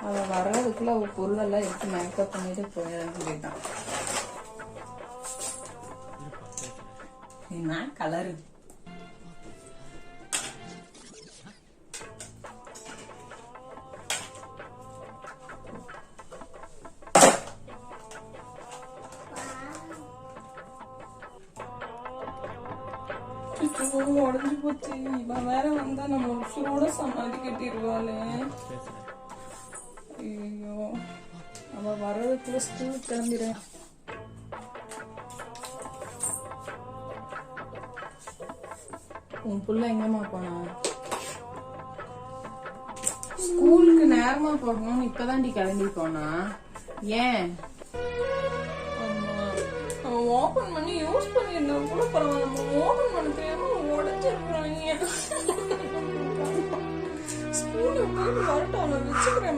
அவள் வர்றதுக்குள்ள அவள் பொருளெல்லாம் எடுத்து மேக்கப் பண்ணிட்டு போயிடலாம் சொல்லிட்டான். என்ன கலரு உடஞ்சு போச்சு. இவன் வேற வந்தா நம்ம உசுரோட சமாதி கட்டிடுவாளே. ஐயோ, அவ வர்றதுக்குள்ள ஸ்கூல் கிளம்பிடுறேன். உன் புள்ள எங்கம்மா போனா? ஸ்கூலுக்கு நேரமா போகணும்னு இப்பதான்டி கிளம்பி போனா. ஏன்? அவன் ஓபன் பண்ணி யூஸ் பண்ணிருந்தா கூட பரவாயில்ல. நம்ம ஓபன் பண்ண தெரியாம உடஞ்சிருக்காங்க. ஸ்கூலுக்கு வரட்டும், அவனை வச்சுக்கிறேன்.